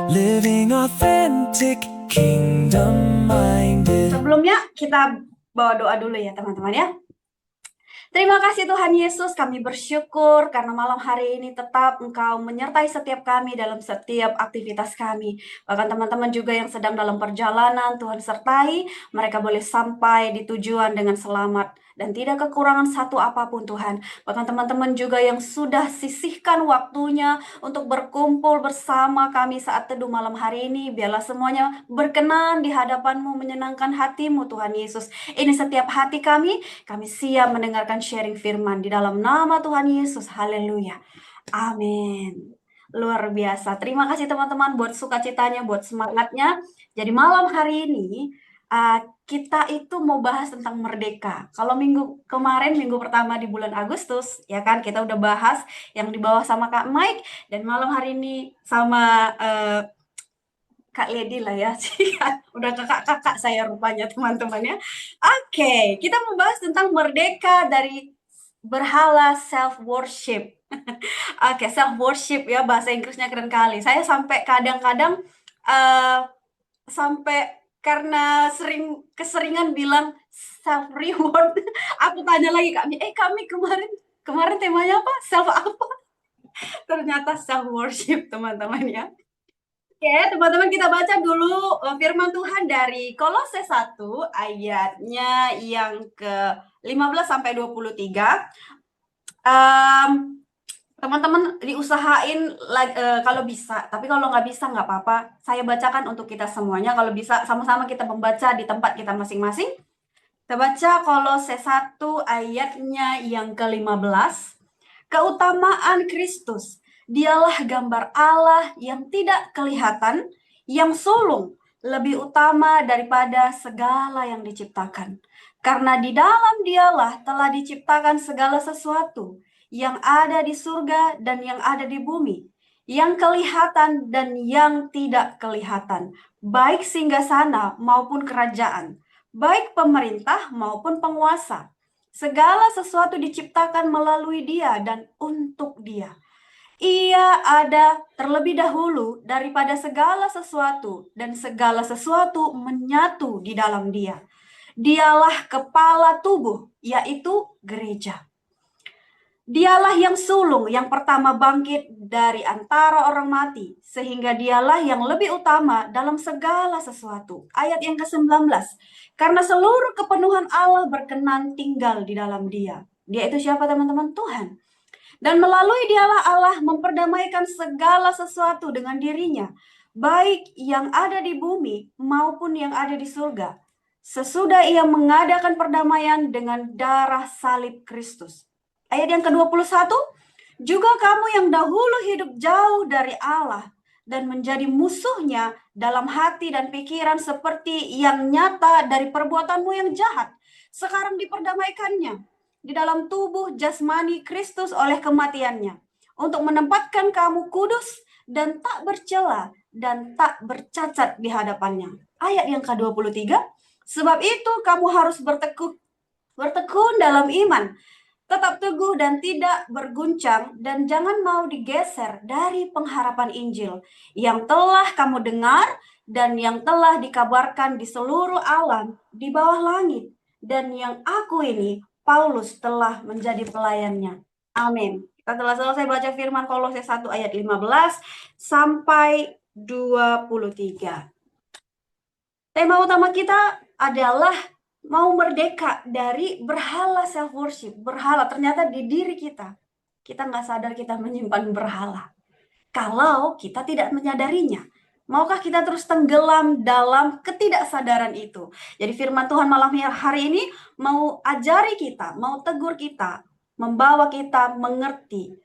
Living authentic, kingdom-minded. Sebelumnya kita bawa doa dulu ya teman-teman ya. Terima kasih Tuhan Yesus, kami bersyukur karena malam hari ini tetap Engkau menyertai setiap kami dalam setiap aktivitas kami. Bahkan teman-teman juga yang sedang dalam perjalanan, Tuhan sertai, mereka boleh sampai di tujuan dengan selamat dan tidak kekurangan satu apapun Tuhan. Bahkan teman-teman juga yang sudah sisihkan waktunya untuk berkumpul bersama kami saat teduh malam hari ini, biarlah semuanya berkenan di hadapan-Mu, menyenangkan hati-Mu Tuhan Yesus. Ini setiap hati kami siap mendengarkan sharing firman di dalam nama Tuhan Yesus. Haleluya. Amin. Luar biasa. Terima kasih teman-teman buat sukacitanya, buat semangatnya. Jadi malam hari ini kita itu mau bahas tentang merdeka. Kalau minggu kemarin, minggu pertama di bulan Agustus, ya kan kita udah bahas yang di bawah sama Kak Mike, dan malam hari ini sama Kak Lady lah ya. Udah kakak-kakak saya rupanya teman-teman ya. Oke, kita membahas tentang merdeka dari berhala self worship. Oke, self worship ya, bahasa Inggrisnya keren kali. Saya sampai kadang-kadang eh sampai karena keseringan bilang self reward. Aku tanya lagi kami, kami kemarin kemarin temanya apa? Self apa? Ternyata self worship teman-teman ya. Oke, teman-teman kita baca dulu firman Tuhan dari Kolose 1 ayatnya yang ke-15 sampai 23. Teman-teman diusahain kalau bisa, tapi kalau nggak bisa nggak apa-apa. Saya bacakan untuk kita semuanya. Kalau bisa sama-sama kita membaca di tempat kita masing-masing. Kita baca Kolose 1 ayatnya yang ke-15. Keutamaan Kristus, dialah gambar Allah yang tidak kelihatan, yang sulung, lebih utama daripada segala yang diciptakan. Karena di dalam dialah telah diciptakan segala sesuatu, yang ada di surga dan yang ada di bumi, yang kelihatan dan yang tidak kelihatan, baik singgasana maupun kerajaan, baik pemerintah maupun penguasa. Segala sesuatu diciptakan melalui Dia dan untuk Dia. Ia ada terlebih dahulu daripada segala sesuatu, dan segala sesuatu menyatu di dalam Dia. Dialah kepala tubuh, yaitu gereja. Dialah yang sulung, yang pertama bangkit dari antara orang mati, sehingga dialah yang lebih utama dalam segala sesuatu. Ayat yang ke-19. Karena seluruh kepenuhan Allah berkenan tinggal di dalam Dia. Dia itu siapa teman-teman? Tuhan. Dan melalui dialah Allah memperdamaikan segala sesuatu dengan dirinya, baik yang ada di bumi maupun yang ada di surga. Sesudah ia mengadakan perdamaian dengan darah salib Kristus. Ayat yang ke-21, juga kamu yang dahulu hidup jauh dari Allah dan menjadi musuhnya dalam hati dan pikiran seperti yang nyata dari perbuatanmu yang jahat, sekarang diperdamaikannya di dalam tubuh jasmani Kristus oleh kematiannya, untuk menempatkan kamu kudus dan tak bercela dan tak bercacat di hadapannya. Ayat yang ke-23, sebab itu kamu harus bertekun dalam iman, tetap teguh dan tidak berguncang, dan jangan mau digeser dari pengharapan Injil yang telah kamu dengar dan yang telah dikabarkan di seluruh alam di bawah langit, dan yang aku ini, Paulus, telah menjadi pelayannya. Amin. Kita telah selesai baca firman Kolose 1 ayat 15 sampai 23. Tema utama kita adalah mau merdeka dari berhala self worship. Berhala ternyata di diri kita. Kita nggak sadar kita menyimpan berhala. Kalau kita tidak menyadarinya, maukah kita terus tenggelam dalam ketidaksadaran itu? Jadi firman Tuhan malam hari ini mau ajari kita, mau tegur kita, membawa kita mengerti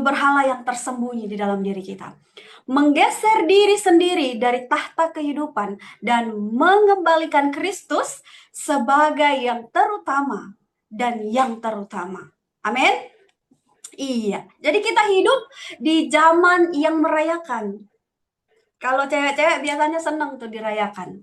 berhala yang tersembunyi di dalam diri kita. Menggeser diri sendiri dari tahta kehidupan dan mengembalikan Kristus sebagai yang terutama dan yang terutama. Amin. Iya, jadi kita hidup di zaman yang merayakan. Kalau cewek-cewek biasanya seneng tuh dirayakan.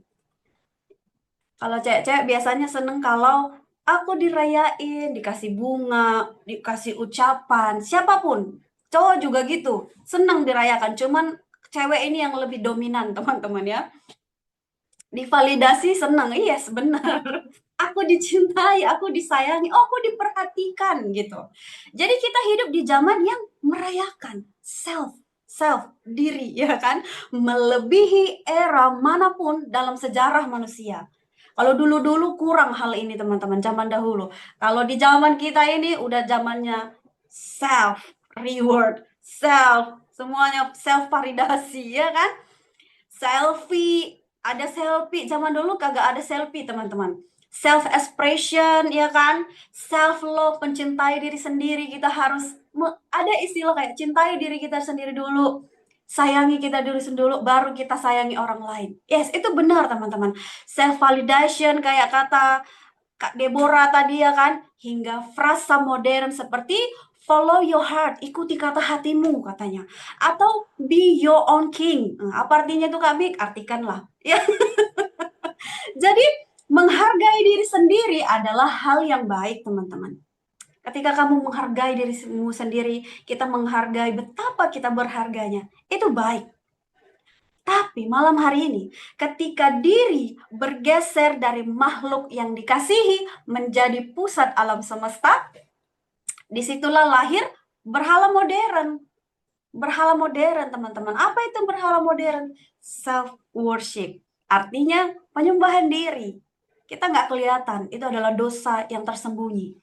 Kalau cewek-cewek biasanya seneng kalau aku dirayain, dikasih bunga, dikasih ucapan, siapapun. Cowok juga gitu, seneng dirayakan. Cuman cewek ini yang lebih dominan, teman-teman ya. Divalidasi senang, yes benar. Aku dicintai, aku disayangi, oh aku diperhatikan gitu. Jadi kita hidup di zaman yang merayakan self diri ya kan, melebihi era manapun dalam sejarah manusia. Kalau dulu-dulu kurang hal ini teman-teman, zaman dahulu. Kalau di zaman kita ini udah zamannya self reward, semuanya self validasi ya kan? Selfie, ada selfie. Zaman dulu kagak ada selfie, teman-teman. Self expression, ya kan? Self love, mencintai diri sendiri. Kita harus ada istilah kayak cintai diri kita sendiri dulu. Sayangi kita diri sendiri dulu, baru kita sayangi orang lain. Yes, itu benar, teman-teman. Self validation kayak kata Kak Deborah tadi ya kan, hingga frasa modern seperti follow your heart, ikuti kata hatimu katanya. Atau be your own king. Apa artinya tuh Kak Mik? Artikanlah. Ya. Jadi menghargai diri sendiri adalah hal yang baik, teman-teman. Ketika kamu menghargai dirimu sendiri, kita menghargai betapa kita berharganya. Itu baik. Tapi malam hari ini, ketika diri bergeser dari makhluk yang dikasihi menjadi pusat alam semesta, disitulah lahir berhala modern. Berhala modern, teman-teman. Apa itu berhala modern? Self-worship. Artinya penyembahan diri. Kita nggak kelihatan. Itu adalah dosa yang tersembunyi.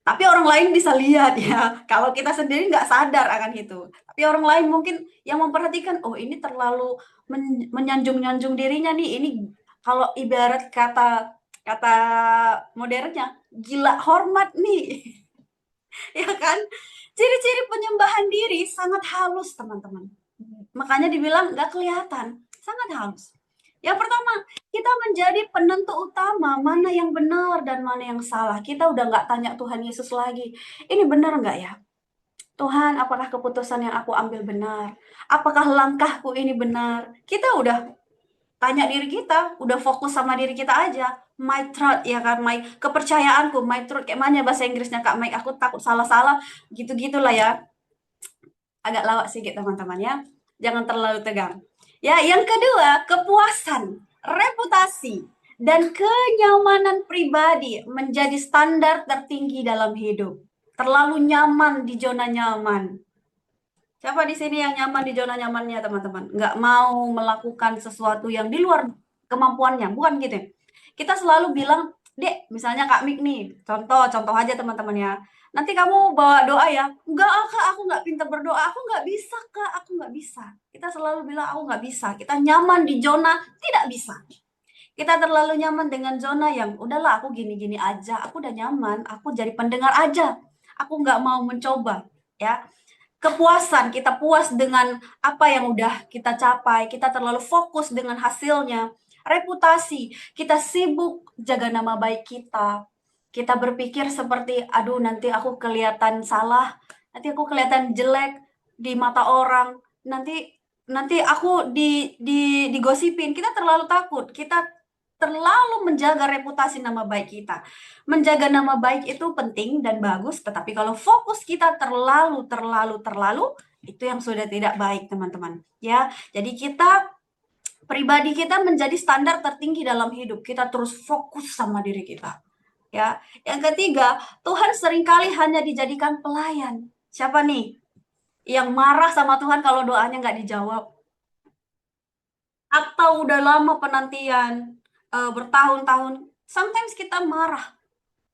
Tapi orang lain bisa lihat ya. Kalau kita sendiri nggak sadar akan itu. Tapi orang lain mungkin yang memperhatikan, oh ini terlalu menyanjung-nyanjung dirinya nih. Ini kalau ibarat kata kata modernnya, gila hormat nih. Ya kan? Ciri-ciri penyembahan diri sangat halus, teman-teman. Makanya dibilang nggak kelihatan, sangat halus. Yang pertama, kita menjadi penentu utama mana yang benar dan mana yang salah. Kita udah nggak tanya Tuhan Yesus lagi, ini benar nggak ya? Tuhan, apakah keputusan yang aku ambil benar? Apakah langkahku ini benar? Kita udah tanya diri kita, udah fokus sama diri kita aja. My truth ya kan, my kepercayaanku, my truth kayak mana bahasa Inggrisnya Kak Mike, aku takut salah-salah, gitu-gitulah ya. Agak lawak sedikit teman-teman ya. Jangan terlalu tegang. Ya, yang kedua, kepuasan, reputasi, dan kenyamanan pribadi menjadi standar tertinggi dalam hidup. Terlalu nyaman di zona nyaman. Siapa di sini yang nyaman di zona nyamannya, teman-teman? Nggak mau melakukan sesuatu yang di luar kemampuannya, bukan gitu. Kita selalu bilang, Dek, misalnya Kak Mik nih, contoh aja teman-teman ya. Nanti kamu bawa doa ya. Enggak, Kak, aku nggak pintar berdoa. Aku nggak bisa, Kak, aku nggak bisa. Kita selalu bilang, aku nggak bisa. Kita nyaman di zona tidak bisa. Kita terlalu nyaman dengan zona yang, udahlah aku gini-gini aja. Aku udah nyaman, aku jadi pendengar aja. Aku nggak mau mencoba, ya. Kepuasan, kita puas dengan apa yang udah kita capai, kita terlalu fokus dengan hasilnya. Reputasi, kita sibuk jaga nama baik kita. Kita berpikir seperti, aduh nanti aku kelihatan salah, nanti aku kelihatan jelek di mata orang, nanti aku digosipin. Kita terlalu takut, kita terlalu menjaga reputasi nama baik kita. Menjaga nama baik itu penting dan bagus, tetapi kalau fokus kita terlalu, itu yang sudah tidak baik, teman-teman. Ya, jadi pribadi kita menjadi standar tertinggi dalam hidup. Kita terus fokus sama diri kita. Ya, yang ketiga, Tuhan seringkali hanya dijadikan pelayan. Siapa nih yang marah sama Tuhan kalau doanya nggak dijawab? Atau udah lama penantian, bertahun-tahun, sometimes kita marah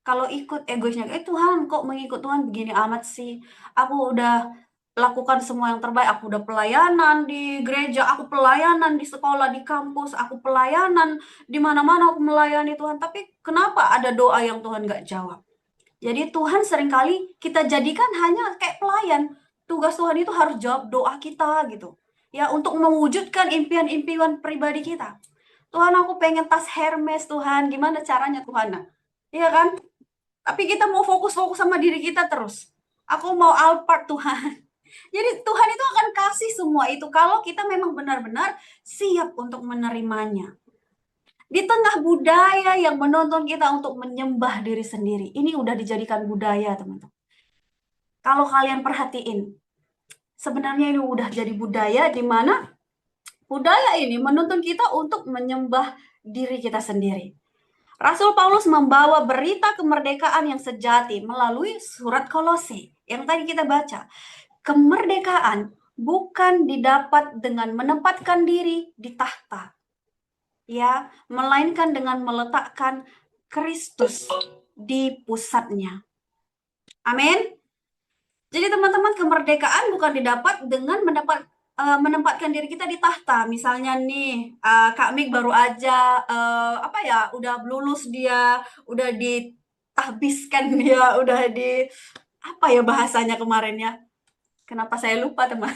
kalau ikut egoisnya, Tuhan kok mengikut Tuhan begini amat sih, aku udah lakukan semua yang terbaik, aku udah pelayanan di gereja, aku pelayanan di sekolah, di kampus, aku pelayanan di mana-mana, aku melayani Tuhan, tapi kenapa ada doa yang Tuhan gak jawab? Jadi Tuhan seringkali kita jadikan hanya kayak pelayan, tugas Tuhan itu harus jawab doa kita gitu, ya untuk mewujudkan impian-impian pribadi kita. Tuhan aku pengen tas Hermes Tuhan, gimana caranya Tuhan? Nah, iya kan? Tapi kita mau fokus-fokus sama diri kita terus. Aku mau Alphard Tuhan. Jadi Tuhan itu akan kasih semua itu kalau kita memang benar-benar siap untuk menerimanya. Di tengah budaya yang menuntun kita untuk menyembah diri sendiri. Ini udah dijadikan budaya, teman-teman. Kalau kalian perhatiin, sebenarnya ini udah jadi budaya di mana Budaya ini menuntun kita untuk menyembah diri kita sendiri. Rasul Paulus membawa berita kemerdekaan yang sejati melalui surat Kolose yang tadi kita baca. Kemerdekaan bukan didapat dengan menempatkan diri di tahta, ya, melainkan dengan meletakkan Kristus di pusatnya. Amin. Jadi teman-teman, kemerdekaan bukan didapat dengan menempatkan diri kita di tahta. Misalnya nih, Kak Mik baru aja udah lulus dia, udah ditahbiskan dia, udah di apa ya bahasanya kemarin ya? Kenapa saya lupa teman?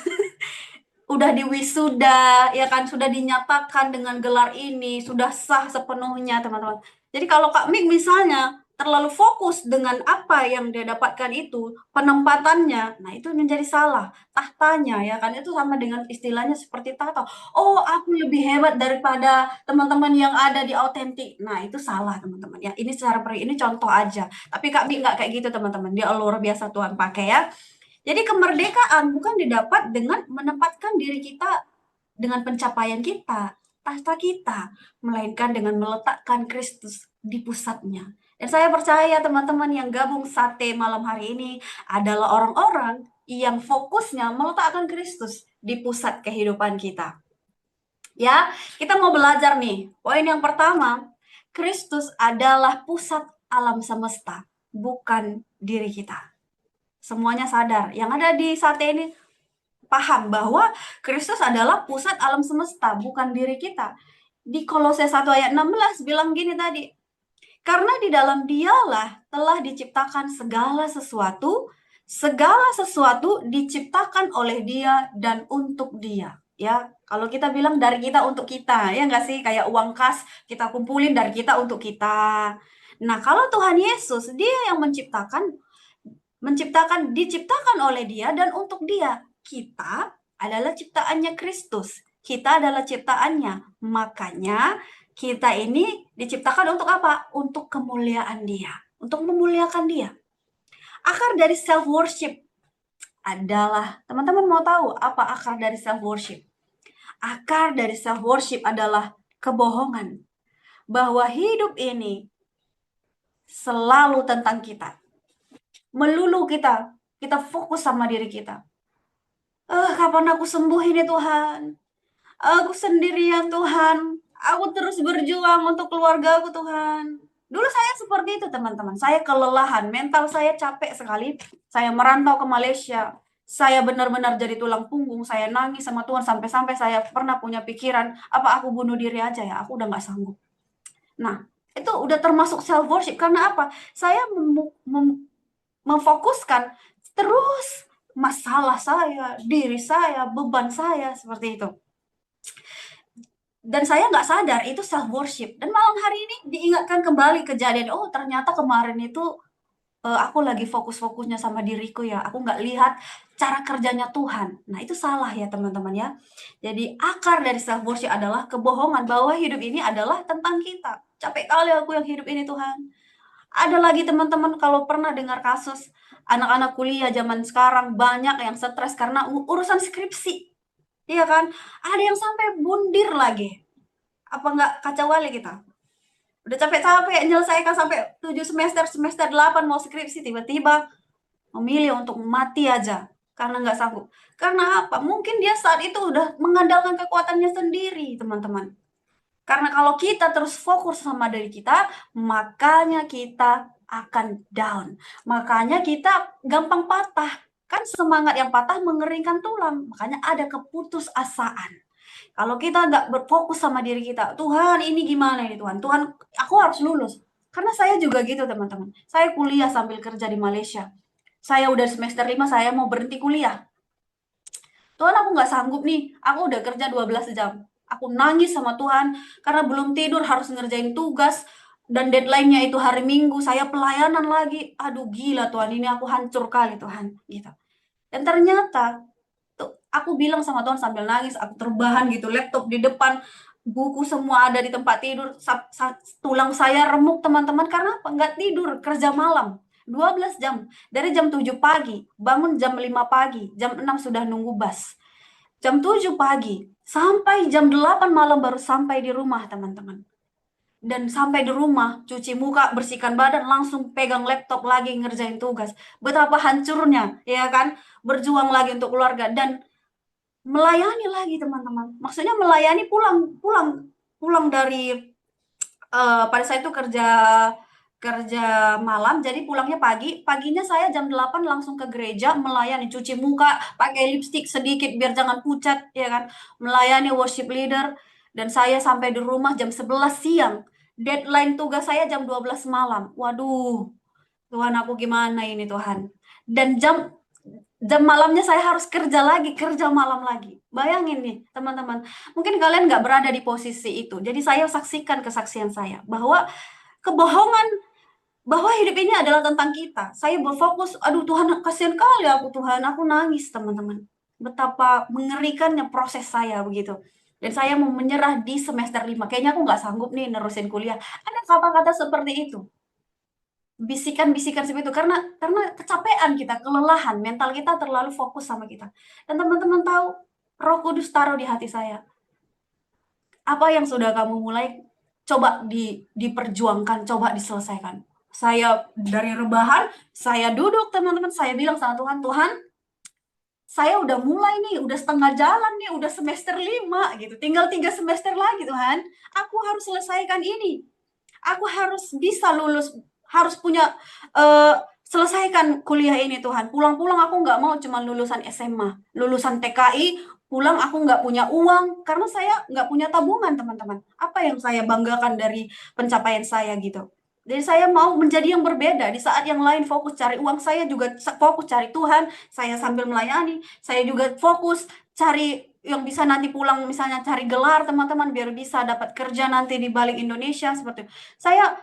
Udah diwisuda, ya kan, sudah dinyatakan dengan gelar ini, sudah sah sepenuhnya teman-teman. Jadi kalau Kak Mik misalnya terlalu fokus dengan apa yang dia dapatkan itu, penempatannya, nah itu menjadi salah. Tahtanya, ya kan, itu sama dengan istilahnya seperti tahta. Oh, aku lebih hebat daripada teman-teman yang ada di autentik. Nah, itu salah teman-teman ya. Ini ini contoh aja. Tapi Kak Mik nggak kayak gitu teman-teman. Dia luar biasa Tuhan pakai ya. Jadi kemerdekaan bukan didapat dengan menempatkan diri kita dengan pencapaian kita, tahta kita, melainkan dengan meletakkan Kristus di pusatnya. Dan saya percaya teman-teman yang gabung sate malam hari ini adalah orang-orang yang fokusnya meletakkan Kristus di pusat kehidupan kita. Ya, kita mau belajar nih. Poin yang pertama, Kristus adalah pusat alam semesta, bukan diri kita. Semuanya sadar. Yang ada di sate ini paham bahwa Kristus adalah pusat alam semesta, bukan diri kita. Di Kolose 1 ayat 16 bilang gini tadi, karena di dalam dialah telah diciptakan segala sesuatu diciptakan oleh dia dan untuk dia. Ya, kalau kita bilang dari kita untuk kita, ya nggak sih? Kayak uang kas, kita kumpulin dari kita untuk kita. Nah, kalau Tuhan Yesus, dia yang diciptakan oleh dia dan untuk dia. Kita adalah ciptaannya Kristus. Kita adalah ciptaannya. Makanya kita ini diciptakan untuk apa? Untuk kemuliaan dia. Untuk memuliakan dia. Akar dari self-worship adalah, teman-teman mau tahu apa akar dari self-worship? Akar dari self-worship adalah kebohongan. Bahwa hidup ini selalu tentang kita. Melulu kita fokus sama diri kita. Kapan aku sembuh ini Tuhan? Aku sendirian Tuhan. Aku terus berjuang untuk keluarga aku Tuhan. Dulu saya seperti itu teman-teman. Saya kelelahan, mental saya capek sekali. Saya merantau ke Malaysia. Saya benar-benar jadi tulang punggung. Saya nangis sama Tuhan sampai-sampai saya pernah punya pikiran, apa aku bunuh diri aja ya? Aku udah nggak sanggup. Nah, itu udah termasuk self worship karena apa? Saya memfokuskan terus masalah saya, diri saya, beban saya, seperti itu. Dan saya nggak sadar itu self worship. Dan malam hari ini diingatkan kembali kejadian, oh ternyata kemarin itu aku lagi fokus-fokusnya sama diriku ya, aku nggak lihat cara kerjanya Tuhan. Nah itu salah ya teman-teman ya. Jadi akar dari self worship adalah kebohongan bahwa hidup ini adalah tentang kita. Capek kali aku yang hidup ini Tuhan. Ada lagi teman-teman kalau pernah dengar kasus anak-anak kuliah zaman sekarang banyak yang stres karena urusan skripsi. Iya kan? Ada yang sampai bundir lagi. Apa nggak kacau kali kita? Udah capek-capek menyelesaikan sampai 7 semester, semester 8 mau skripsi, tiba-tiba memilih untuk mati aja karena nggak sanggup. Karena apa? Mungkin dia saat itu udah mengandalkan kekuatannya sendiri, teman-teman. Karena kalau kita terus fokus sama diri kita, makanya kita akan down. Makanya kita gampang patah. Kan semangat yang patah mengeringkan tulang. Makanya ada keputusasaan. Kalau kita nggak berfokus sama diri kita, Tuhan ini gimana ini Tuhan? Tuhan, aku harus lulus. Karena saya juga gitu teman-teman. Saya kuliah sambil kerja di Malaysia. Saya udah semester 5, saya mau berhenti kuliah. Tuhan aku nggak sanggup nih, aku udah kerja 12 jam. Aku nangis sama Tuhan karena belum tidur harus ngerjain tugas dan deadline-nya itu hari Minggu. Saya pelayanan lagi. Aduh gila Tuhan, ini aku hancur kali Tuhan, gitu. Dan ternyata tuh aku bilang sama Tuhan sambil nangis, aku terbahan gitu, laptop di depan, buku semua ada di tempat tidur, tulang saya remuk teman-teman karena apa? Nggak tidur, kerja malam. 12 jam. Dari jam 7 pagi, bangun jam 5 pagi, jam 6 sudah nunggu bus. Jam 7 pagi sampai jam 8 malam baru sampai di rumah, teman-teman. Dan sampai di rumah, cuci muka, bersihkan badan, langsung pegang laptop lagi ngerjain tugas. Betapa hancurnya, ya kan? Berjuang lagi untuk keluarga dan melayani lagi, teman-teman. Maksudnya melayani pulang, pulang, pulang dari pada saat itu kerja kerja malam, jadi pulangnya pagi. Paginya saya jam 8 langsung ke gereja melayani, cuci muka, pakai lipstick sedikit biar jangan pucat, ya kan? Melayani worship leader dan saya sampai di rumah jam 11 siang. Deadline tugas saya jam 12 malam. Waduh, Tuhan aku gimana ini Tuhan. Dan jam jam malamnya saya harus kerja lagi, kerja malam lagi. Bayangin nih, teman-teman. Mungkin kalian nggak berada di posisi itu. Jadi saya saksikan kesaksian saya bahwa kebohongan bahwa hidup ini adalah tentang kita. Saya berfokus, aduh Tuhan, kasihan kali aku Tuhan, aku nangis teman-teman. Betapa mengerikannya proses saya begitu. Dan saya mau menyerah di semester 5. Kayaknya aku nggak sanggup nih nerusin kuliah. Ada kata-kata seperti itu. Bisikan-bisikan seperti itu karena kecapean kita, kelelahan, mental kita terlalu fokus sama kita. Dan teman-teman tahu, Roh Kudus taruh di hati saya. Apa yang sudah kamu mulai, coba diperjuangkan, coba diselesaikan. Saya dari rebahan, saya duduk teman-teman, saya bilang sama Tuhan, Tuhan, saya udah mulai nih, udah setengah jalan nih, udah semester 5 gitu. Tinggal 3 semester lagi Tuhan. Aku harus selesaikan ini. Aku harus bisa lulus, harus punya eh, selesaikan kuliah ini Tuhan. Pulang-pulang aku nggak mau cuma lulusan SMA, lulusan TKI, pulang aku nggak punya uang karena saya nggak punya tabungan teman-teman. Apa yang saya banggakan dari pencapaian saya gitu. Jadi saya mau menjadi yang berbeda. Di saat yang lain fokus cari uang, saya juga fokus cari Tuhan. Saya sambil melayani, saya juga fokus cari yang bisa nanti pulang misalnya cari gelar teman-teman biar bisa dapat kerja nanti di balik Indonesia seperti itu. Saya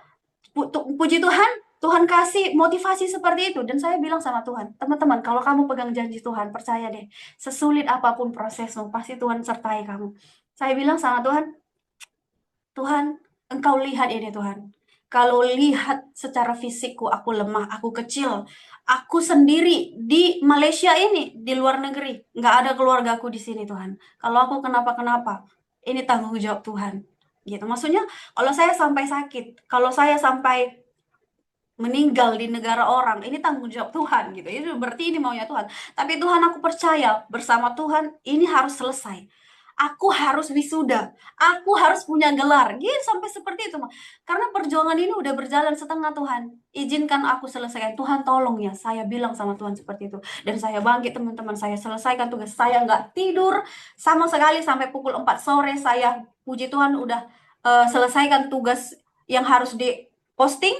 puji Tuhan, Tuhan kasih motivasi seperti itu dan saya bilang sama Tuhan, teman-teman, kalau kamu pegang janji Tuhan, percaya deh, sesulit apapun prosesmu, pasti Tuhan sertai kamu. Saya bilang sama Tuhan, Tuhan, Engkau lihat ini Tuhan. Kalau lihat secara fisikku, aku lemah, aku kecil, aku sendiri di Malaysia ini, di luar negeri, nggak ada keluargaku di sini Tuhan. Kalau aku kenapa-kenapa, ini tanggung jawab Tuhan. Gitu. Maksudnya, kalau saya sampai sakit, kalau saya sampai meninggal di negara orang, ini tanggung jawab Tuhan gitu. Itu berarti ini maunya Tuhan. Tapi Tuhan aku percaya bersama Tuhan ini harus selesai. Aku harus wisuda. Aku harus punya gelar. Gitu sampai seperti itu. Karena perjuangan ini udah berjalan setengah Tuhan. Izinkan aku selesaikan. Tuhan tolong ya. Saya bilang sama Tuhan seperti itu. Dan saya bangkit teman-teman. Saya selesaikan tugas. Saya nggak tidur sama sekali sampai pukul 4 sore. Saya puji Tuhan udah selesaikan tugas yang harus diposting.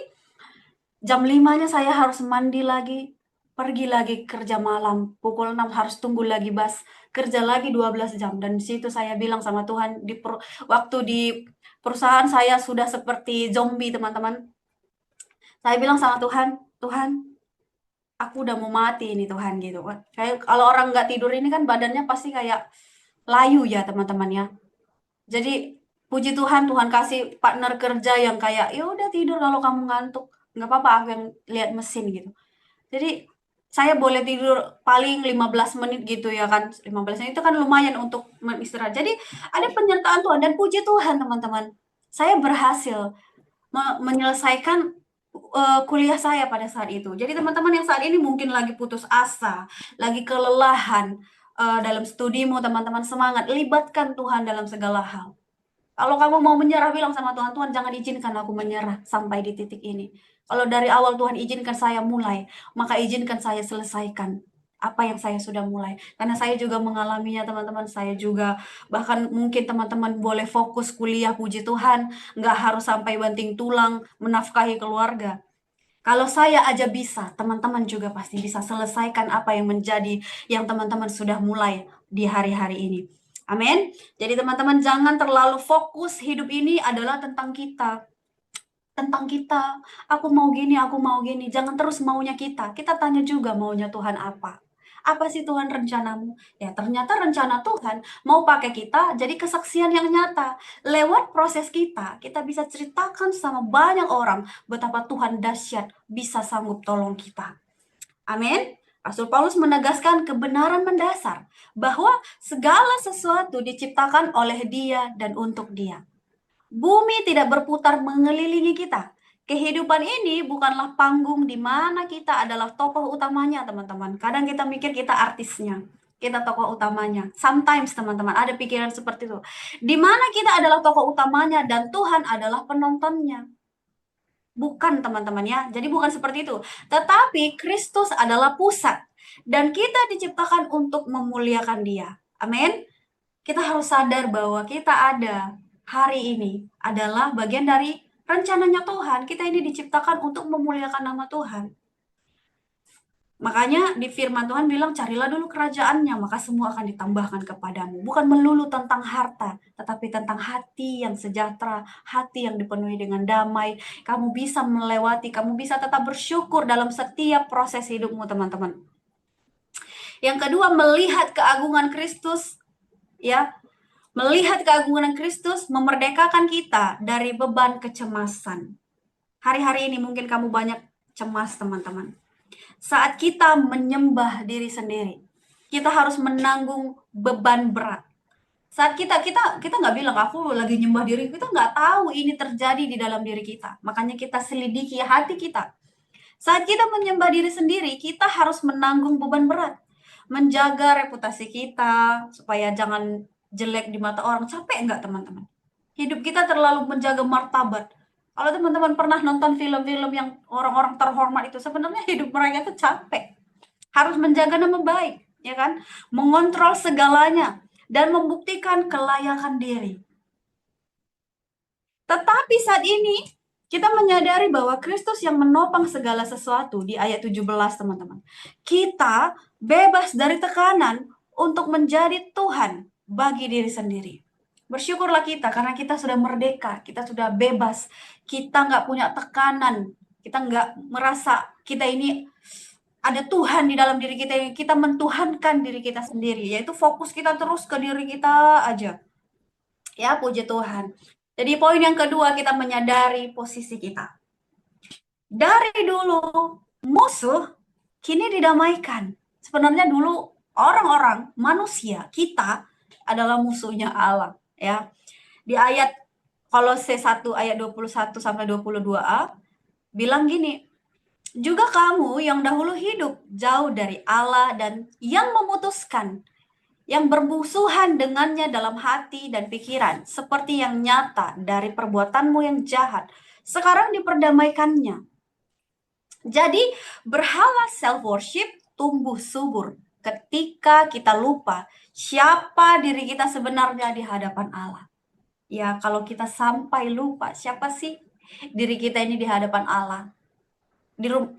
Jam 5-nya saya harus mandi lagi, pergi lagi kerja malam. Pukul 6 harus tunggu lagi bus, kerja lagi 12 jam. Dan di situ saya bilang sama Tuhan, waktu di perusahaan saya sudah seperti zombie, teman-teman. Saya bilang sama Tuhan, Tuhan, aku udah mau mati ini Tuhan gitu. Kayak kalau orang nggak tidur ini kan badannya pasti kayak layu ya teman-teman ya. Jadi puji Tuhan, Tuhan kasih partner kerja yang kayak ya udah tidur kalau kamu ngantuk, nggak apa-apa aku yang lihat mesin gitu. Jadi saya boleh tidur paling 15 menit gitu ya kan. 15 menit itu kan lumayan untuk istirahat. Jadi ada penyertaan Tuhan dan puji Tuhan teman-teman. Saya berhasil menyelesaikan kuliah saya pada saat itu. Jadi teman-teman yang saat ini mungkin lagi putus asa, lagi kelelahan dalam studimu, teman-teman semangat, libatkan Tuhan dalam segala hal. Kalau kamu mau menyerah, bilang sama Tuhan, Tuhan jangan izinkan aku menyerah sampai di titik ini. Kalau dari awal Tuhan izinkan saya mulai, maka izinkan saya selesaikan apa yang saya sudah mulai. Karena saya juga mengalaminya teman-teman, saya juga bahkan mungkin teman-teman boleh fokus kuliah, puji Tuhan, nggak harus sampai banting tulang menafkahi keluarga. Kalau saya aja bisa, teman-teman juga pasti bisa selesaikan apa yang menjadi yang teman-teman sudah mulai di hari-hari ini. Amin. Jadi teman-teman jangan terlalu fokus hidup ini adalah tentang kita. Tentang kita. Aku mau gini, aku mau gini. Jangan terus maunya kita. Kita tanya juga maunya Tuhan apa. Apa sih Tuhan rencanamu? Ya ternyata rencana Tuhan mau pakai kita jadi kesaksian yang nyata. Lewat proses kita, kita bisa ceritakan sama banyak orang betapa Tuhan dahsyat bisa sanggup tolong kita. Amin. Rasul Paulus menegaskan kebenaran mendasar bahwa segala sesuatu diciptakan oleh Dia dan untuk Dia. Bumi tidak berputar mengelilingi kita. Kehidupan ini bukanlah panggung di mana kita adalah tokoh utamanya, teman-teman. Kadang kita mikir kita artisnya, kita tokoh utamanya. Sometimes, teman-teman, ada pikiran seperti itu. Di mana kita adalah tokoh utamanya dan Tuhan adalah penontonnya. Bukan, teman-teman ya. Jadi bukan seperti itu. Tetapi Kristus adalah pusat dan kita diciptakan untuk memuliakan Dia. Amin. Kita harus sadar bahwa kita ada hari ini adalah bagian dari rencananya Tuhan. Kita ini diciptakan untuk memuliakan nama Tuhan. Makanya di firman Tuhan bilang, carilah dulu kerajaannya, maka semua akan ditambahkan kepadamu. Bukan melulu tentang harta, tetapi tentang hati yang sejahtera, hati yang dipenuhi dengan damai. Kamu bisa melewati, kamu bisa tetap bersyukur dalam setiap proses hidupmu, teman-teman. Yang kedua, melihat keagungan Kristus, ya. Melihat keagungan Kristus memerdekakan kita dari beban kecemasan. Hari-hari ini mungkin kamu banyak cemas, teman-teman. Saat kita menyembah diri sendiri, kita harus menanggung beban berat. Saat kita nggak bilang aku lagi nyembah diri, kita nggak tahu ini terjadi di dalam diri kita. Makanya kita selidiki hati kita. Saat kita menyembah diri sendiri, kita harus menanggung beban berat, menjaga reputasi kita supaya jangan jelek di mata orang. Capek nggak, teman-teman? Hidup kita terlalu menjaga martabat. Kalau teman-teman pernah nonton film-film yang orang-orang terhormat itu, sebenarnya hidup mereka itu capek. Harus menjaga nama baik, ya kan? Mengontrol segalanya dan membuktikan kelayakan diri. Tetapi saat ini kita menyadari bahwa Kristus yang menopang segala sesuatu di ayat 17, teman-teman. Kita bebas dari tekanan untuk menjadi Tuhan bagi diri sendiri. Bersyukurlah kita karena kita sudah merdeka, kita sudah bebas, kita nggak punya tekanan, kita nggak merasa kita ini ada Tuhan di dalam diri kita, yang kita mentuhankan diri kita sendiri, yaitu fokus kita terus ke diri kita aja. Ya, puji Tuhan. Jadi poin yang kedua, kita menyadari posisi kita. Dari dulu musuh, kini didamaikan. Sebenarnya dulu orang-orang, manusia, kita adalah musuhnya Allah. Ya, di ayat Kolose 1 ayat 21 sampai 22a bilang gini, juga kamu yang dahulu hidup jauh dari Allah dan yang memutuskan, yang bermusuhan dengannya dalam hati dan pikiran, seperti yang nyata dari perbuatanmu yang jahat, sekarang diperdamaikannya. Jadi berhala self-worship tumbuh subur ketika kita lupa siapa diri kita sebenarnya di hadapan Allah. Ya, kalau kita sampai lupa siapa sih diri kita ini di hadapan Allah. Di room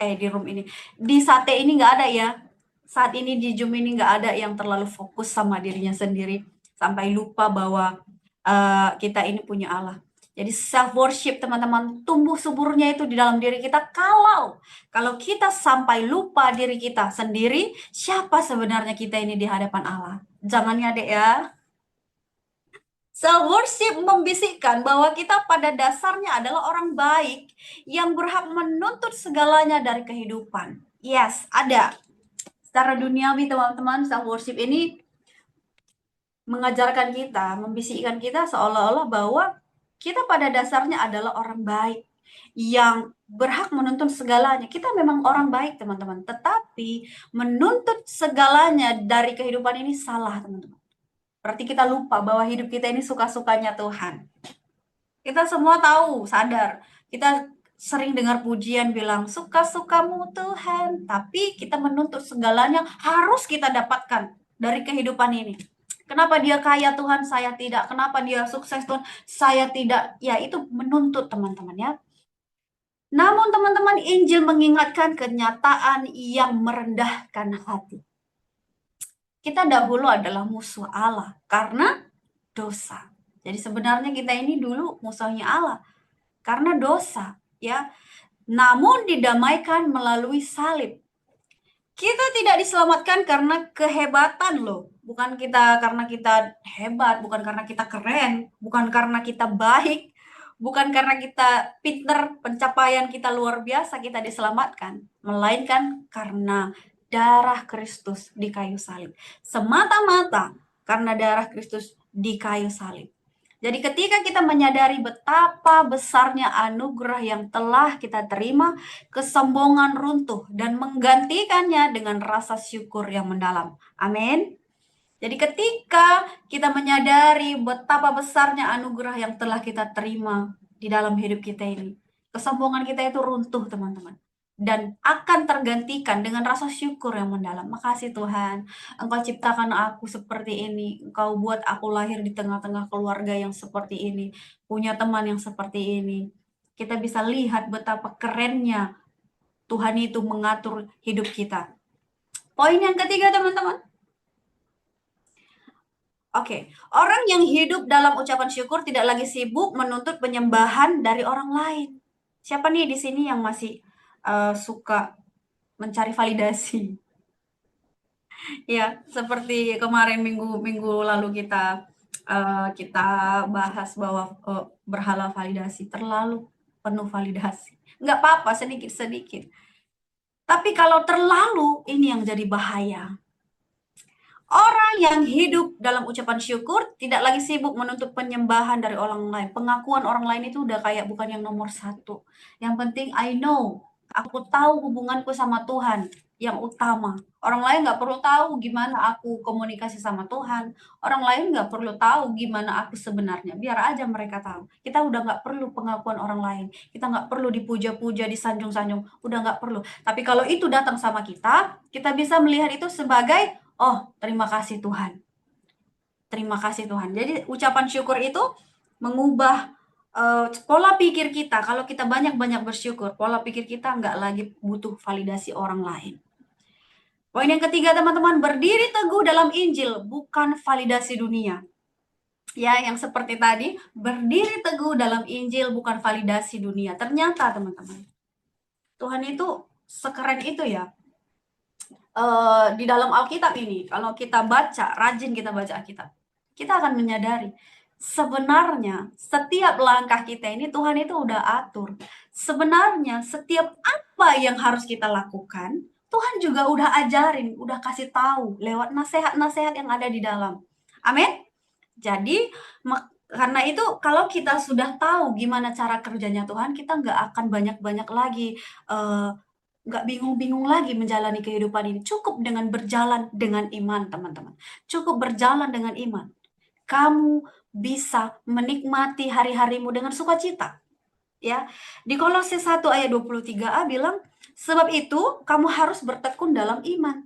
ini. Di sate ini nggak ada ya. Saat ini di Zoom ini nggak ada yang terlalu fokus sama dirinya sendiri sampai lupa bahwa kita ini punya Allah. Jadi self worship, teman-teman, tumbuh suburnya itu di dalam diri kita kalau kita sampai lupa diri kita sendiri, siapa sebenarnya kita ini di hadapan Allah. Jangan ya, Dek ya. Self worship membisikkan bahwa kita pada dasarnya adalah orang baik yang berhak menuntut segalanya dari kehidupan. Yes, ada. Secara duniawi, teman-teman, self worship ini mengajarkan kita, membisikkan kita seolah-olah bahwa kita pada dasarnya adalah orang baik yang berhak menuntut segalanya. Kita memang orang baik, teman-teman, tetapi menuntut segalanya dari kehidupan ini salah, teman-teman. Berarti kita lupa bahwa hidup kita ini suka-sukanya Tuhan. Kita semua tahu, sadar. Kita sering dengar pujian bilang, suka-sukamu Tuhan. Tapi kita menuntut segalanya harus kita dapatkan dari kehidupan ini. Kenapa dia kaya Tuhan, saya tidak. Kenapa dia sukses Tuhan, saya tidak. Ya, itu menuntut, teman-teman ya. Namun teman-teman, Injil mengingatkan kenyataan yang merendahkan hati. Kita dahulu adalah musuh Allah karena dosa. Jadi sebenarnya kita ini dulu musuhnya Allah karena dosa, ya. Namun didamaikan melalui salib. Kita tidak diselamatkan karena kehebatan loh. Bukan kita karena kita hebat, bukan karena kita keren, bukan karena kita baik, bukan karena kita pinter, pencapaian kita luar biasa kita diselamatkan, melainkan karena darah Kristus di kayu salib. Semata-mata karena darah Kristus di kayu salib. Jadi ketika kita menyadari betapa besarnya anugerah yang telah kita terima, kesombongan runtuh dan menggantikannya dengan rasa syukur yang mendalam. Amin. Jadi ketika kita menyadari betapa besarnya anugerah yang telah kita terima di dalam hidup kita ini, kesombongan kita itu runtuh, teman-teman. Dan akan tergantikan dengan rasa syukur yang mendalam. Makasih Tuhan, Engkau ciptakan aku seperti ini. Engkau buat aku lahir di tengah-tengah keluarga yang seperti ini. Punya teman yang seperti ini. Kita bisa lihat betapa kerennya Tuhan itu mengatur hidup kita. Poin yang ketiga, teman-teman. Oke, orang yang hidup dalam ucapan syukur tidak lagi sibuk menuntut penyembahan dari orang lain. Siapa nih di sini yang masih suka mencari validasi? Ya, seperti kemarin minggu lalu kita bahas bahwa berhala validasi terlalu penuh validasi. Nggak apa-apa, sedikit-sedikit. Tapi kalau terlalu, ini yang jadi bahaya. Orang yang hidup dalam ucapan syukur tidak lagi sibuk menuntut penyembahan dari orang lain. Pengakuan orang lain itu udah kayak bukan yang nomor satu. Yang penting I know, aku tahu hubunganku sama Tuhan yang utama. Orang lain nggak perlu tahu gimana aku komunikasi sama Tuhan. Orang lain nggak perlu tahu gimana aku sebenarnya. Biar aja mereka tahu. Kita udah nggak perlu pengakuan orang lain. Kita nggak perlu dipuja-puja, disanjung-sanjung. Udah nggak perlu. Tapi kalau itu datang sama kita bisa melihat itu sebagai oh, terima kasih Tuhan. Terima kasih Tuhan. Jadi ucapan syukur itu mengubah pola pikir kita. Kalau kita banyak-banyak bersyukur, pola pikir kita nggak lagi butuh validasi orang lain. Poin yang ketiga, teman-teman, berdiri teguh dalam Injil, bukan validasi dunia. Ya, yang seperti tadi, berdiri teguh dalam Injil, bukan validasi dunia. Ternyata, teman-teman, Tuhan itu sekeren itu ya. Di dalam Alkitab ini, kalau kita baca, rajin kita baca Alkitab, kita akan menyadari sebenarnya setiap langkah kita ini Tuhan itu udah atur. Sebenarnya setiap apa yang harus kita lakukan, Tuhan juga udah ajarin, udah kasih tahu lewat nasihat-nasihat yang ada di dalam. Amin. Jadi karena itu kalau kita sudah tahu gimana cara kerjanya Tuhan, kita nggak akan banyak-banyak lagi nggak bingung-bingung lagi menjalani kehidupan ini. Cukup dengan berjalan dengan iman, teman-teman. Cukup berjalan dengan iman. Kamu bisa menikmati hari-harimu dengan sukacita. Ya, di Kolose 1 ayat 23a bilang, sebab itu kamu harus bertekun dalam iman.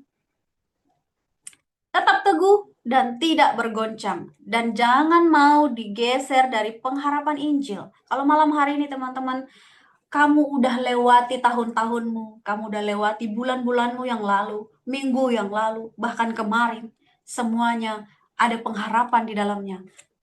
Tetap teguh dan tidak bergoncang. Dan jangan mau digeser dari pengharapan Injil. Kalau malam hari ini teman-teman, kamu udah lewati tahun-tahunmu, kamu udah lewati bulan-bulanmu yang lalu, minggu yang lalu, bahkan kemarin. Semuanya ada pengharapan di dalamnya.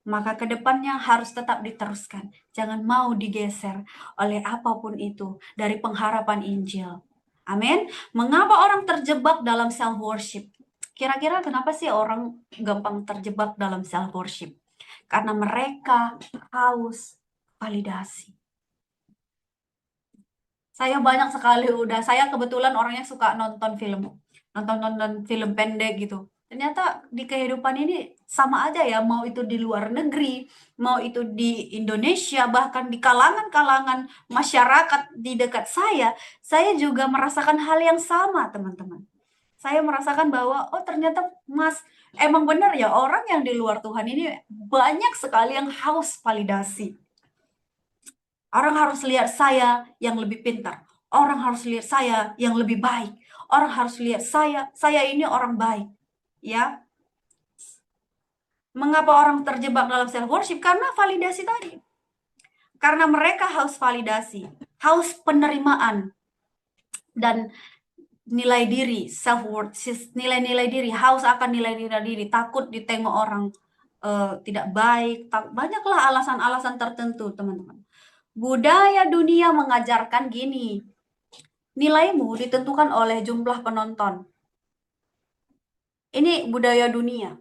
Maka kedepannya harus tetap diteruskan. Jangan mau digeser oleh apapun itu dari pengharapan Injil. Amin. Mengapa orang terjebak dalam self-worship? Kira-kira kenapa sih orang gampang terjebak dalam self-worship? Karena mereka haus validasi. Saya banyak sekali saya kebetulan orangnya suka nonton film pendek gitu. Ternyata di kehidupan ini sama aja ya, mau itu di luar negeri, mau itu di Indonesia, bahkan di kalangan-kalangan masyarakat di dekat saya juga merasakan hal yang sama, teman-teman. Saya merasakan bahwa, oh ternyata emang benar ya orang yang di luar Tuhan ini banyak sekali yang haus validasi. Orang harus lihat saya yang lebih pintar. Orang harus lihat saya yang lebih baik. Orang harus lihat saya ini orang baik. Ya. Mengapa orang terjebak dalam self worship? Karena validasi tadi. Karena mereka haus validasi, haus penerimaan dan nilai diri, self worth, nilai-nilai diri, haus akan nilai-nilai diri, takut ditengok orang tidak baik, banyaklah alasan-alasan tertentu, teman-teman. Budaya dunia mengajarkan gini, nilaimu ditentukan oleh jumlah penonton. Ini budaya dunia.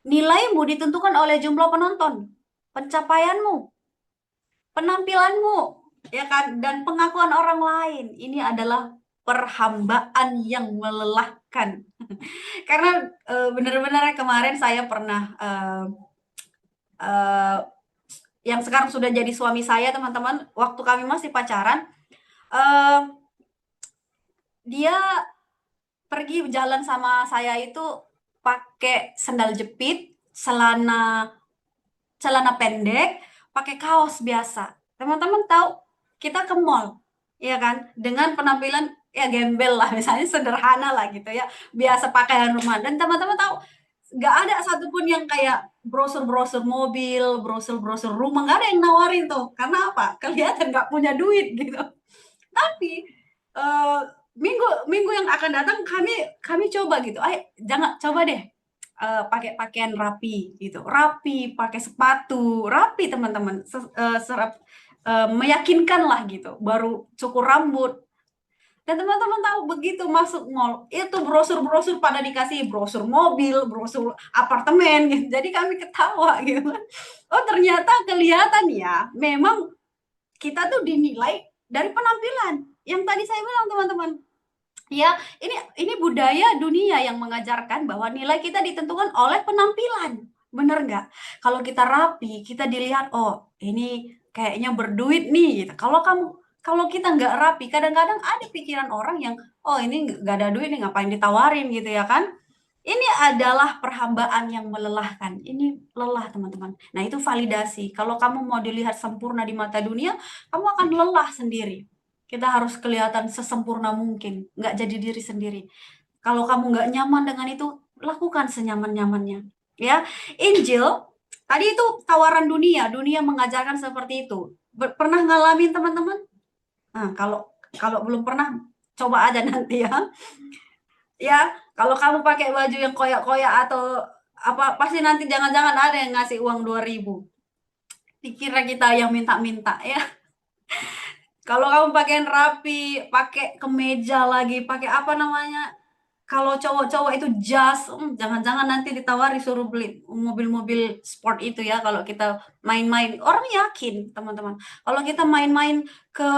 Nilaimu ditentukan oleh jumlah penonton, pencapaianmu, penampilanmu, ya kan, dan pengakuan orang lain. Ini adalah perhambaan yang melelahkan. Karena benar-benar kemarin saya pernah eh, yang sekarang sudah jadi suami saya, teman-teman, waktu kami masih pacaran, eh, dia pergi jalan sama saya itu pakai sandal jepit, celana celana pendek, pakai kaos biasa. Teman-teman tahu, kita ke mall, ya kan? Dengan penampilan ya gembel lah, misalnya sederhana lah gitu ya, biasa pakaian rumah. Dan teman-teman tahu, nggak ada satupun yang kayak brosur-brosur mobil, brosur-brosur rumah, nggak ada yang nawarin tuh. Karena apa? Kelihatan nggak punya duit gitu. Tapi minggu minggu yang akan datang kami kami coba gitu. Ayo, jangan coba deh pakai pakaian rapi gitu, rapi, pakai sepatu rapi, teman-teman. Meyakinkan lah gitu. Baru cukur rambut. Dan teman-teman tahu, begitu masuk mall itu brosur-brosur pada dikasih brosur mobil, brosur apartemen gitu. Jadi kami ketawa gitu. Oh, ternyata kelihatan ya, memang kita tuh dinilai dari penampilan. Yang tadi saya bilang, teman-teman, ya ini budaya dunia yang mengajarkan bahwa nilai kita ditentukan oleh penampilan. Bener nggak? Kalau kita rapi, kita dilihat, oh ini kayaknya berduit nih gitu. Kalau kita nggak rapi, kadang-kadang ada pikiran orang yang, oh ini nggak ada duit nih, ngapain ditawarin gitu ya kan? Ini adalah perhambaan yang melelahkan. Ini lelah, teman-teman. Nah, itu validasi. Kalau kamu mau dilihat sempurna di mata dunia, kamu akan lelah sendiri. Kita harus kelihatan sesempurna mungkin, nggak jadi diri sendiri. Kalau kamu nggak nyaman dengan itu, lakukan senyaman-nyamannya. Ya, Injil tadi itu tawaran dunia. Dunia mengajarkan seperti itu. Pernah ngalamin, teman-teman? Nah, kalau kalau belum pernah, coba aja nanti ya. Ya, kalau kamu pakai baju yang koyak-koyak atau apa, pasti nanti jangan-jangan ada yang ngasih uang 2.000. Dikira kita yang minta-minta ya. Kalau kamu pakaian rapi, pakai kemeja lagi, pakai apa namanya? Kalau cowok-cowok itu jas, jangan-jangan nanti ditawari suruh beli mobil-mobil sport itu ya. Kalau kita main-main, orang yakin, teman-teman. Kalau kita main-main ke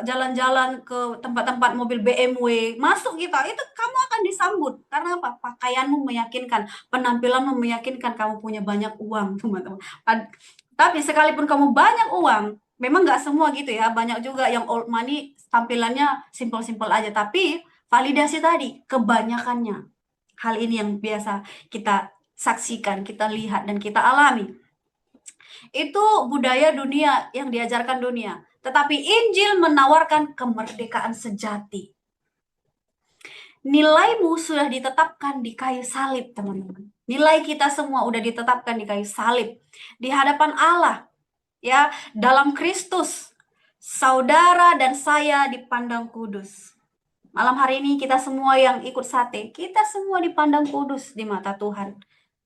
jalan-jalan ke tempat-tempat mobil BMW, masuk kita, itu kamu akan disambut. Karena apa? Pakaianmu meyakinkan, penampilanmu meyakinkan kamu punya banyak uang, teman-teman. Tapi sekalipun kamu banyak uang, memang nggak semua gitu ya. Banyak juga yang old money, tampilannya simpel-simpel aja. Tapi validasi tadi, kebanyakannya. Hal ini yang biasa kita saksikan, kita lihat, dan kita alami. Itu budaya dunia yang diajarkan dunia. Tetapi Injil menawarkan kemerdekaan sejati. Nilaimu sudah ditetapkan di kayu salib, teman-teman. Nilai kita semua udah ditetapkan di kayu salib. Di hadapan Allah, ya, dalam Kristus. Saudara dan saya dipandang kudus. Malam hari ini kita semua yang ikut sate, kita semua dipandang kudus di mata Tuhan.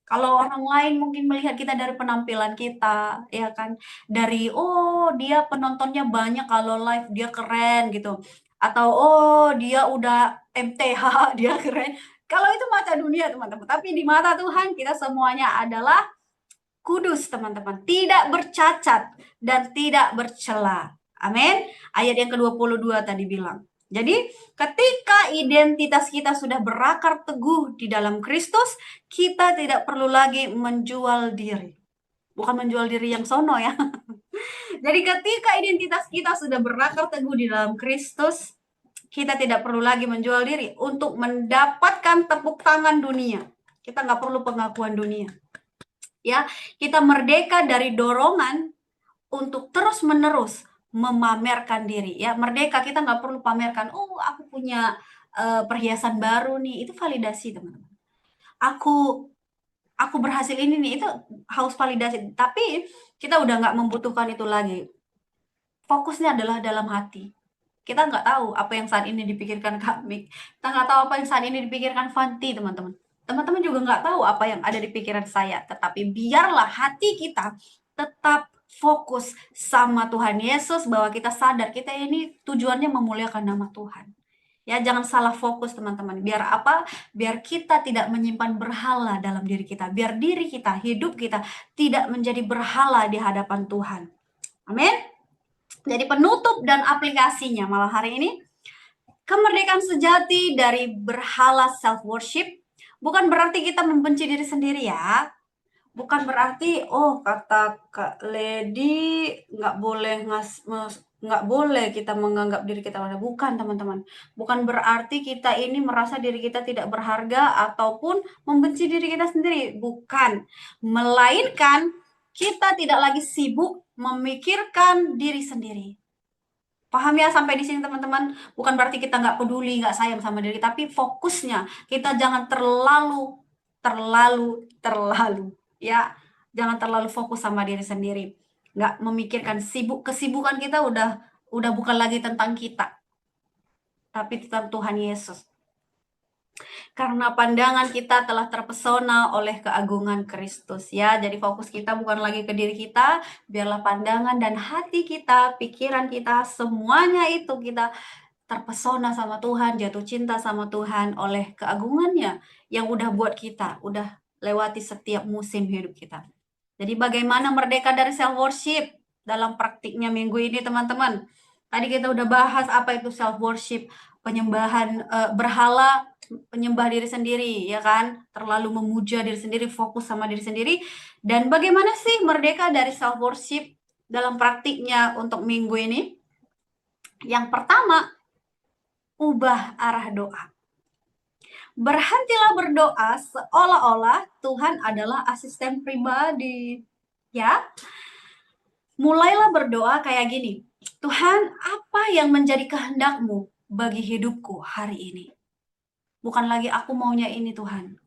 Kalau orang lain mungkin melihat kita dari penampilan kita, ya kan? Dari, oh dia penontonnya banyak kalau live, dia keren gitu. Atau, oh dia udah MTH, dia keren. Kalau itu mata dunia, teman-teman. Tapi di mata Tuhan, kita semuanya adalah kudus, teman-teman. Tidak bercacat dan tidak bercela. Amin. Ayat yang ke-22 tadi bilang. Jadi, ketika identitas kita sudah berakar teguh di dalam Kristus, kita tidak perlu lagi menjual diri. Bukan menjual diri yang sono ya. Jadi, ketika identitas kita sudah berakar teguh di dalam Kristus, kita tidak perlu lagi menjual diri untuk mendapatkan tepuk tangan dunia. Kita nggak perlu pengakuan dunia. Ya, kita merdeka dari dorongan untuk terus-menerus memamerkan diri ya. Merdeka, kita nggak perlu pamerkan, oh aku punya perhiasan baru nih, itu validasi, teman-teman. Aku berhasil ini nih, itu haus validasi. Tapi kita udah nggak membutuhkan itu lagi. Fokusnya adalah dalam hati. Kita nggak tahu apa yang saat ini dipikirkan kami. Kita nggak tahu apa yang saat ini dipikirkan Fanti, teman-teman. Teman-teman juga nggak tahu apa yang ada di pikiran saya. Tetapi biarlah hati kita tetap fokus sama Tuhan Yesus, bahwa kita sadar kita ini tujuannya memuliakan nama Tuhan. Ya, jangan salah fokus, teman-teman. Biar apa? Biar kita tidak menyimpan berhala dalam diri kita. Biar diri kita, hidup kita tidak menjadi berhala di hadapan Tuhan. Amin. Jadi penutup dan aplikasinya malam hari ini, Kemerdekaan sejati dari berhala self-worship bukan berarti kita membenci diri sendiri ya. Bukan berarti, oh kata Kak Lady nggak boleh kita menganggap diri kita rendah. Bukan teman-teman. Bukan berarti kita ini merasa diri kita tidak berharga ataupun membenci diri kita sendiri. Bukan. Melainkan kita tidak lagi sibuk memikirkan diri sendiri. Paham ya sampai di sini teman-teman? Bukan berarti kita nggak peduli, nggak sayang sama diri, tapi fokusnya kita jangan terlalu, ya, jangan terlalu fokus sama diri sendiri. Nggak memikirkan kesibukan kita udah bukan lagi tentang kita, tapi tentang Tuhan Yesus. Karena pandangan kita telah terpesona oleh keagungan Kristus ya. Jadi fokus kita bukan lagi ke diri kita, biarlah pandangan dan hati kita, pikiran kita, semuanya itu kita terpesona sama Tuhan, jatuh cinta sama Tuhan oleh keagungannya yang udah buat kita, udah lewati setiap musim hidup kita. Jadi bagaimana merdeka dari self worship dalam praktiknya minggu ini teman-teman? Tadi kita udah bahas apa itu self worship, penyembahan berhala, penyembah diri sendiri, ya kan? Terlalu memuja diri sendiri, fokus sama diri sendiri. Dan bagaimana sih merdeka dari self worship dalam praktiknya untuk minggu ini? Yang pertama, ubah arah doa. Berhentilah berdoa seolah-olah Tuhan adalah asisten pribadi. Ya, mulailah berdoa kayak gini. Tuhan, apa yang menjadi kehendak-Mu bagi hidupku hari ini? Bukan lagi aku maunya ini Tuhan.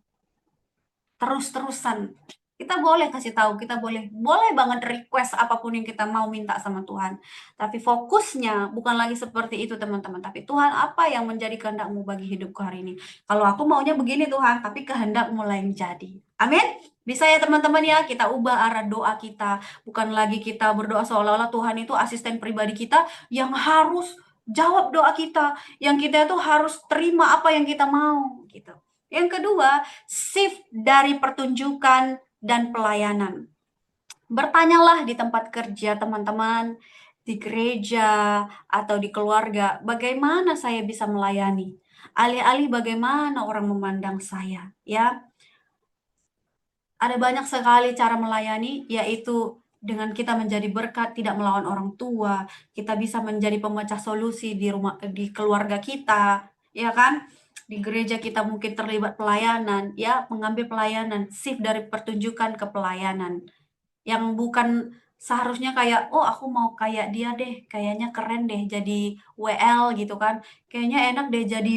Terus-terusan. Kita boleh kasih tahu, kita boleh banget request apapun yang kita mau minta sama Tuhan. Tapi fokusnya bukan lagi seperti itu teman-teman. Tapi Tuhan, apa yang menjadi kehendak-Mu bagi hidupku hari ini? Kalau aku maunya begini Tuhan, tapi kehendak-Mu lain jadi. Amin. Bisa ya teman-teman ya, kita ubah arah doa kita. Bukan lagi kita berdoa seolah-olah Tuhan itu asisten pribadi kita yang harus jawab doa kita. Yang kita itu harus terima apa yang kita mau gitu. Yang kedua, shift dari pertunjukan dan pelayanan. Bertanyalah di tempat kerja teman-teman, di gereja atau di keluarga, bagaimana saya bisa melayani? Alih-alih bagaimana orang memandang saya, ya. Ada banyak sekali cara melayani, yaitu dengan kita menjadi berkat, tidak melawan orang tua, kita bisa menjadi pemecah solusi di keluarga kita, ya kan? Di gereja kita mungkin terlibat pelayanan, ya, mengambil pelayanan, shift dari pertunjukan ke pelayanan. Yang bukan seharusnya kayak, oh aku mau kayak dia deh, kayaknya keren deh jadi WL gitu kan. Kayaknya enak deh jadi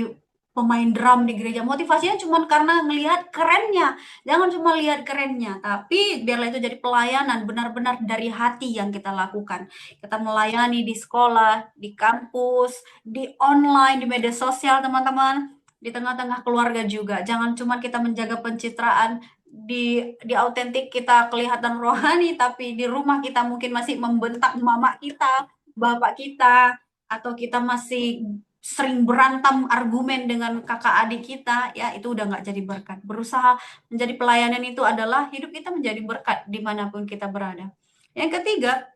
pemain drum di gereja. Motivasinya cuma karena ngelihat kerennya. Jangan cuma lihat kerennya, tapi biarlah itu jadi pelayanan benar-benar dari hati yang kita lakukan. Kita melayani di sekolah, di kampus, di online, di media sosial teman-teman, di tengah-tengah keluarga juga. Jangan cuma kita menjaga pencitraan di autentik kita kelihatan rohani, tapi di rumah kita mungkin masih membentak mama kita, bapak kita, atau kita masih sering berantem argumen dengan kakak adik kita, ya itu udah nggak jadi berkat. Berusaha menjadi pelayanan itu adalah hidup kita menjadi berkat dimanapun kita berada. Yang ketiga,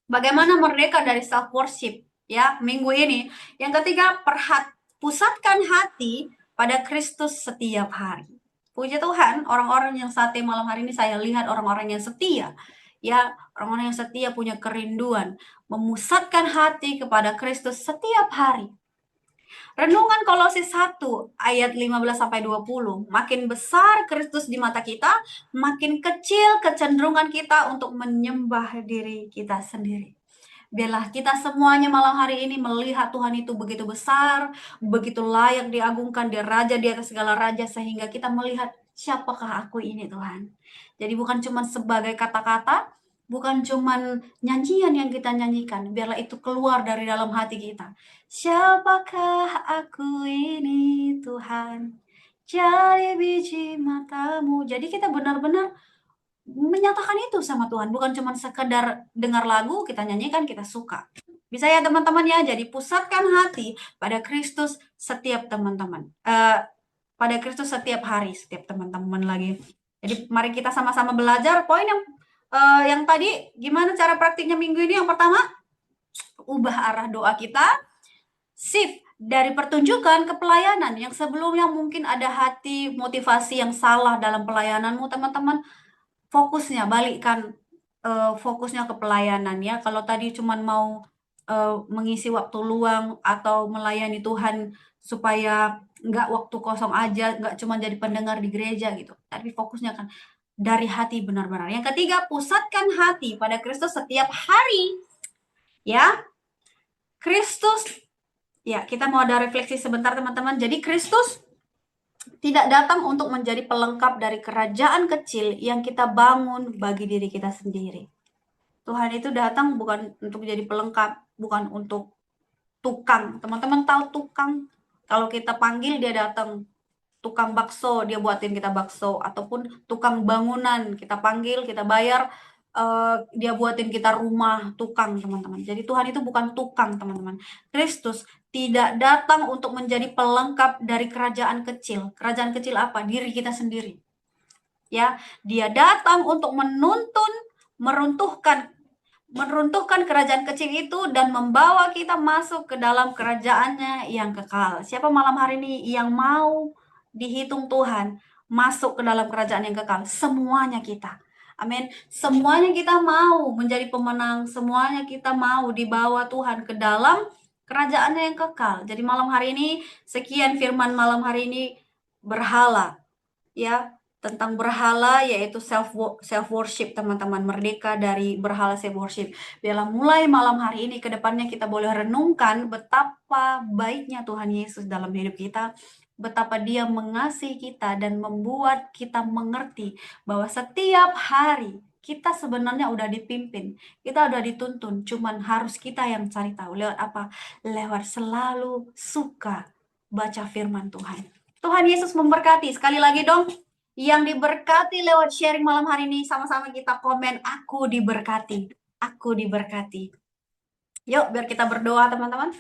bagaimana merdeka dari self worship ya minggu ini. Yang ketiga, pusatkan hati pada Kristus setiap hari. Puji Tuhan, orang-orang yang malam hari ini saya lihat orang-orang yang setia. Ya, orang-orang yang setia punya kerinduan memusatkan hati kepada Kristus setiap hari. Renungan Kolose 1 ayat 15 sampai 20. Makin besar Kristus di mata kita, makin kecil kecenderungan kita untuk menyembah diri kita sendiri. Biarlah kita semuanya malam hari ini melihat Tuhan itu begitu besar, begitu layak diagungkan, Dia raja di atas segala raja, sehingga kita melihat siapakah aku ini Tuhan. Jadi bukan cuma sebagai kata-kata, bukan cuma nyanyian yang kita nyanyikan, biarlah itu keluar dari dalam hati kita. Siapakah aku ini Tuhan, jadi biji matamu. Jadi kita benar-benar menyatakan itu sama Tuhan, bukan cuma sekedar dengar lagu, kita nyanyikan, kita suka. Bisa ya teman-teman ya, jadi pusatkan hati pada Kristus setiap teman-teman. Pada Kristus setiap hari, setiap teman-teman lagi. Jadi mari kita sama-sama belajar. Poin yang tadi, gimana cara praktiknya minggu ini? Yang pertama, ubah arah doa kita, shift dari pertunjukan ke pelayanan. Yang sebelumnya mungkin ada hati motivasi yang salah dalam pelayananmu, teman-teman. Fokusnya balikkan, fokusnya ke pelayanan ya. Kalau tadi cuman mau mengisi waktu luang atau melayani Tuhan supaya nggak waktu kosong aja, nggak cuma jadi pendengar di gereja gitu. Tapi fokusnya kan dari hati benar-benar. Yang ketiga, pusatkan hati pada Kristus setiap hari. Ya, Kristus. Ya, kita mau ada refleksi sebentar teman-teman. Jadi Kristus tidak datang untuk menjadi pelengkap dari kerajaan kecil yang kita bangun bagi diri kita sendiri. Tuhan itu datang bukan untuk jadi pelengkap, bukan untuk tukang. Teman-teman tahu tukang? Kalau kita panggil dia datang. Tukang bakso, dia buatin kita bakso. Ataupun tukang bangunan, kita panggil, kita bayar, dia buatin kita rumah, tukang teman-teman. Jadi Tuhan itu bukan tukang teman-teman. Kristus tidak datang untuk menjadi pelengkap dari kerajaan kecil. Kerajaan kecil apa? Diri kita sendiri. Ya, dia datang untuk meruntuhkan kerajaan kecil itu dan membawa kita masuk ke dalam kerajaannya yang kekal. Siapa malam hari ini yang mau dihitung Tuhan masuk ke dalam kerajaan yang kekal? Semuanya kita. Amin. Semuanya kita mau menjadi pemenang, semuanya kita mau dibawa Tuhan ke dalam kerajaannya yang kekal. Jadi malam hari ini, sekian firman malam hari ini, berhala. Ya, tentang berhala yaitu self worship teman-teman, merdeka dari berhala self worship. Biarlah mulai malam hari ini ke depannya kita boleh renungkan betapa baiknya Tuhan Yesus dalam hidup kita, betapa dia mengasihi kita dan membuat kita mengerti bahwa setiap hari kita sebenarnya udah dipimpin, kita udah dituntun, cuman harus kita yang cari tahu lewat apa? Lewat selalu suka baca firman Tuhan. Tuhan Yesus memberkati. Sekali lagi dong, yang diberkati lewat sharing malam hari ini, sama-sama kita komen, aku diberkati. Aku diberkati. Yuk, biar kita berdoa teman-teman.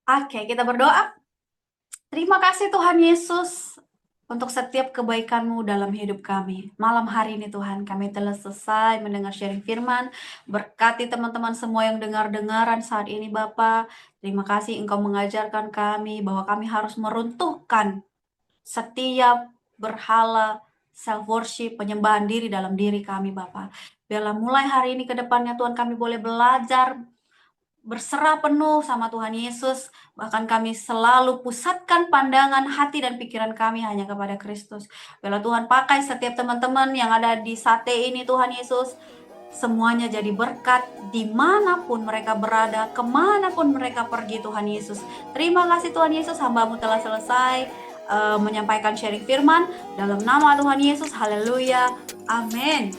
Oke, kita berdoa. Terima kasih Tuhan Yesus untuk setiap kebaikan-Mu dalam hidup kami. Malam hari ini Tuhan, kami telah selesai mendengar sharing firman. Berkati teman-teman semua yang dengar-dengaran saat ini Bapa. Terima kasih Engkau mengajarkan kami bahwa kami harus meruntuhkan setiap berhala, self worship, penyembahan diri dalam diri kami Bapa. Biarlah mulai hari ini ke depannya Tuhan kami boleh belajar berserah penuh sama Tuhan Yesus. Bahkan kami selalu pusatkan pandangan hati dan pikiran kami hanya kepada Kristus. Biarlah Tuhan pakai setiap teman-teman yang ada di sate ini Tuhan Yesus. Semuanya jadi berkat dimanapun mereka berada, kemanapun mereka pergi Tuhan Yesus. Terima kasih Tuhan Yesus, hamba-Mu telah selesai menyampaikan sharing firman. Dalam nama Tuhan Yesus, haleluya, amin.